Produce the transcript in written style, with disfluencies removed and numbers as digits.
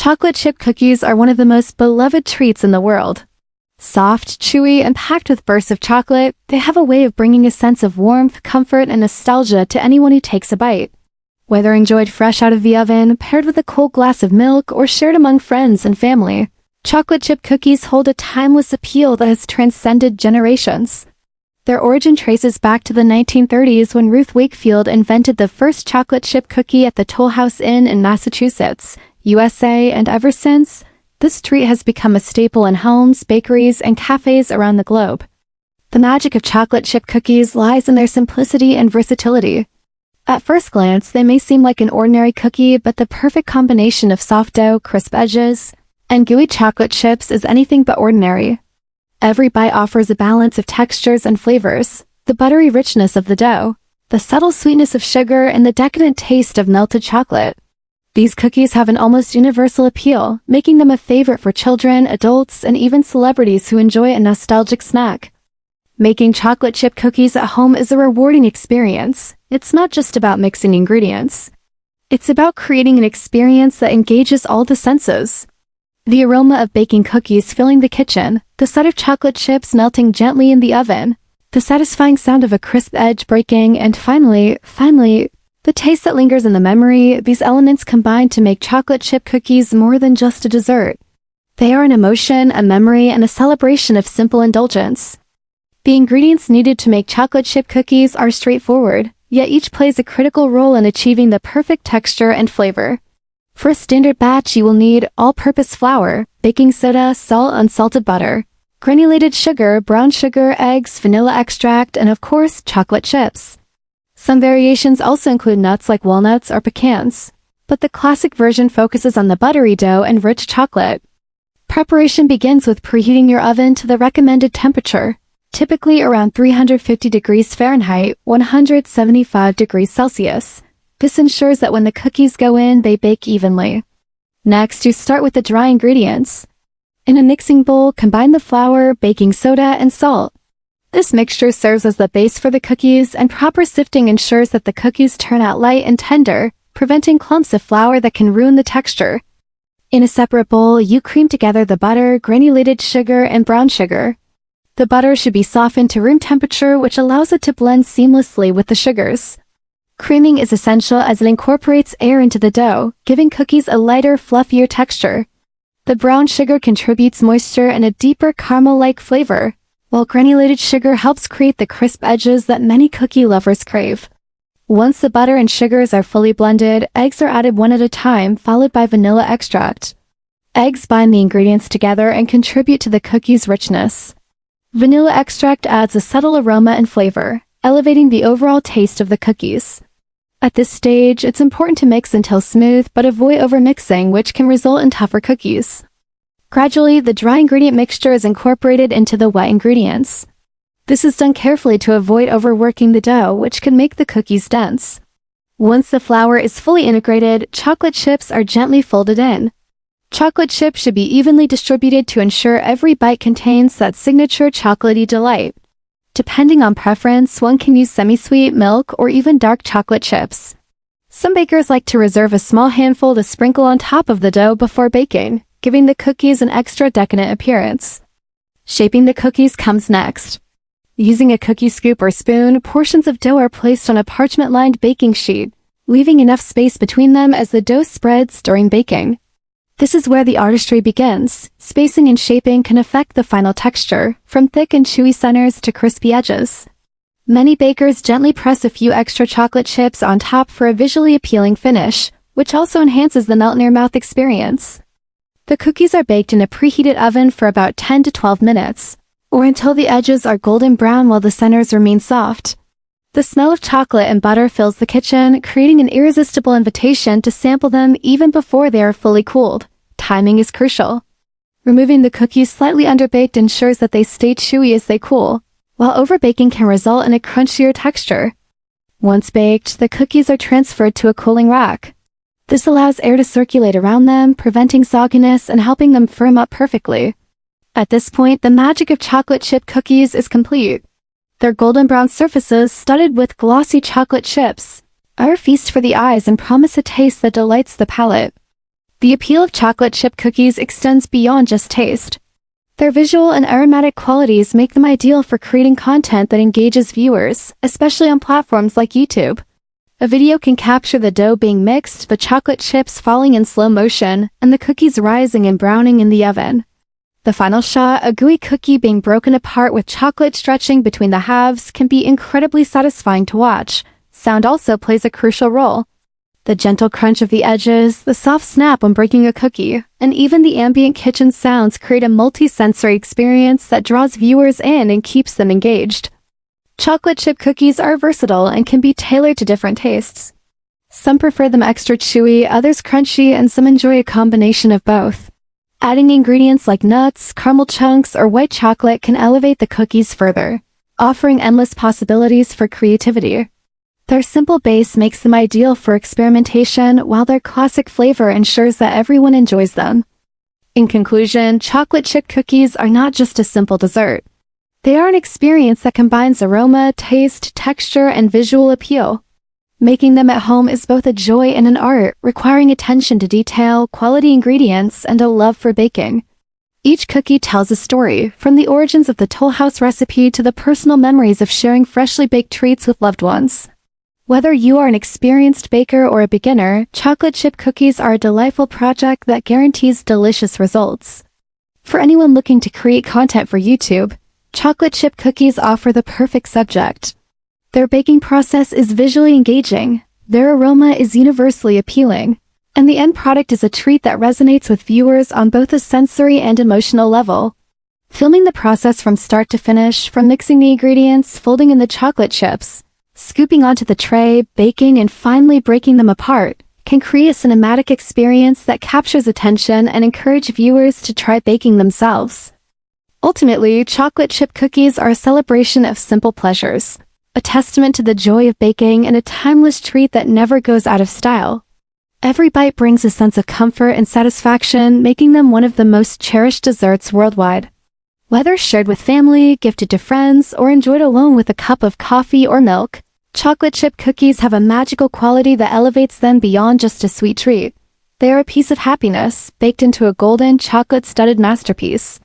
Chocolate chip cookies are one of the most beloved treats in the world. Soft, chewy, and packed with bursts of chocolate, they have a way of bringing a sense of warmth, comfort, and nostalgia to anyone who takes a bite. Whether enjoyed fresh out of the oven, paired with a cold glass of milk, or shared among friends and family, chocolate chip cookies hold a timeless appeal that has transcended generations. Their origin traces back to the 1930s when Ruth Wakefield invented the first chocolate chip cookie at the Toll House Inn in Massachusetts, USA, and ever since, this treat has become a staple in homes, bakeries, and cafes around the globe. The magic of chocolate chip cookies lies in their simplicity and versatility. At first glance, they may seem like an ordinary cookie, but the perfect combination of soft dough, crisp edges, and gooey chocolate chips is anything but ordinary. Every bite offers a balance of textures and flavors, the buttery richness of the dough, the subtle sweetness of sugar, and the decadent taste of melted chocolate. These cookies have an almost universal appeal, making them a favorite for children, adults, and even celebrities who enjoy a nostalgic snack. Making chocolate chip cookies at home is a rewarding experience. It's not just about mixing ingredients. It's about creating an experience that engages all the senses. The aroma of baking cookies filling the kitchen, the sight of chocolate chips melting gently in the oven, the satisfying sound of a crisp edge breaking, and finally, the taste that lingers in the memory, these elements combine to make chocolate chip cookies more than just a dessert. They are an emotion, a memory, and a celebration of simple indulgence. The ingredients needed to make chocolate chip cookies are straightforward, yet each plays a critical role in achieving the perfect texture and flavor. For a standard batch, you will need all-purpose flour, baking soda, salt, unsalted butter, granulated sugar, brown sugar, eggs, vanilla extract, and of course, chocolate chips. Some variations also include nuts like walnuts or pecans, but the classic version focuses on the buttery dough and rich chocolate. Preparation begins with preheating your oven to the recommended temperature, typically around 350 degrees Fahrenheit, 175 degrees Celsius. This ensures that when the cookies go in, they bake evenly. Next, you start with the dry ingredients. In a mixing bowl, combine the flour, baking soda, and salt. This mixture serves as the base for the cookies, and proper sifting ensures that the cookies turn out light and tender, preventing clumps of flour that can ruin the texture. In a separate bowl, you cream together the butter, granulated sugar, and brown sugar. The butter should be softened to room temperature, which allows it to blend seamlessly with the sugars. Creaming is essential as it incorporates air into the dough, giving cookies a lighter, fluffier texture. The brown sugar contributes moisture and a deeper caramel-like flavor, while granulated sugar helps create the crisp edges that many cookie lovers crave. Once the butter and sugars are fully blended, eggs are added one at a time, followed by vanilla extract. Eggs bind the ingredients together and contribute to the cookie's richness. Vanilla extract adds a subtle aroma and flavor, elevating the overall taste of the cookies. At this stage, it's important to mix until smooth, but avoid overmixing, which can result in tougher cookies. Gradually, the dry ingredient mixture is incorporated into the wet ingredients. This is done carefully to avoid overworking the dough, which can make the cookies dense. Once the flour is fully integrated, chocolate chips are gently folded in. Chocolate chips should be evenly distributed to ensure every bite contains that signature chocolatey delight. Depending on preference, one can use semi-sweet, milk, or even dark chocolate chips. Some bakers like to reserve a small handful to sprinkle on top of the dough before baking, giving the cookies an extra decadent appearance. Shaping the cookies comes next. Using a cookie scoop or spoon, portions of dough are placed on a parchment-lined baking sheet, leaving enough space between them as the dough spreads during baking. This is where the artistry begins. Spacing and shaping can affect the final texture, from thick and chewy centers to crispy edges. Many bakers gently press a few extra chocolate chips on top for a visually appealing finish, which also enhances the melt-in-your-mouth experience. The cookies are baked in a preheated oven for about 10 to 12 minutes, or until the edges are golden brown while the centers remain soft. The smell of chocolate and butter fills the kitchen, creating an irresistible invitation to sample them even before they are fully cooled. Timing is crucial. Removing the cookies slightly underbaked ensures that they stay chewy as they cool, while overbaking can result in a crunchier texture. Once baked, the cookies are transferred to a cooling rack. This allows air to circulate around them, preventing sogginess and helping them firm up perfectly. At this point, the magic of chocolate chip cookies is complete. Their golden brown surfaces, studded with glossy chocolate chips, are a feast for the eyes and promise a taste that delights the palate. The appeal of chocolate chip cookies extends beyond just taste. Their visual and aromatic qualities make them ideal for creating content that engages viewers, especially on platforms like YouTube. A video can capture the dough being mixed, the chocolate chips falling in slow motion, and the cookies rising and browning in the oven. The final shot, a gooey cookie being broken apart with chocolate stretching between the halves, can be incredibly satisfying to watch. Sound also plays a crucial role. The gentle crunch of the edges, the soft snap when breaking a cookie, and even the ambient kitchen sounds create a multi-sensory experience that draws viewers in and keeps them engaged. Chocolate chip cookies are versatile and can be tailored to different tastes. Some prefer them extra chewy, others crunchy, and some enjoy a combination of both. Adding ingredients like nuts, caramel chunks, or white chocolate can elevate the cookies further, offering endless possibilities for creativity. Their simple base makes them ideal for experimentation, while their classic flavor ensures that everyone enjoys them. In conclusion, chocolate chip cookies are not just a simple dessert. They are an experience that combines aroma, taste, texture, and visual appeal. Making them at home is both a joy and an art, requiring attention to detail, quality ingredients, and a love for baking. Each cookie tells a story, from the origins of the Toll House recipe to the personal memories of sharing freshly baked treats with loved ones. Whether you are an experienced baker or a beginner, chocolate chip cookies are a delightful project that guarantees delicious results. For anyone looking to create content for YouTube, chocolate chip cookies offer the perfect subject. Their baking process is visually engaging, their aroma is universally appealing, and the end product is a treat that resonates with viewers on both a sensory and emotional level. Filming the process from start to finish, from mixing the ingredients, folding in the chocolate chips, scooping onto the tray, baking, and finally breaking them apart, can create a cinematic experience that captures attention and encourage viewers to try baking themselves. Ultimately, chocolate chip cookies are a celebration of simple pleasures, a testament to the joy of baking and a timeless treat that never goes out of style. Every bite brings a sense of comfort and satisfaction, making them one of the most cherished desserts worldwide. Whether shared with family, gifted to friends, or enjoyed alone with a cup of coffee or milk, chocolate chip cookies have a magical quality that elevates them beyond just a sweet treat. They are a piece of happiness, baked into a golden, chocolate-studded masterpiece.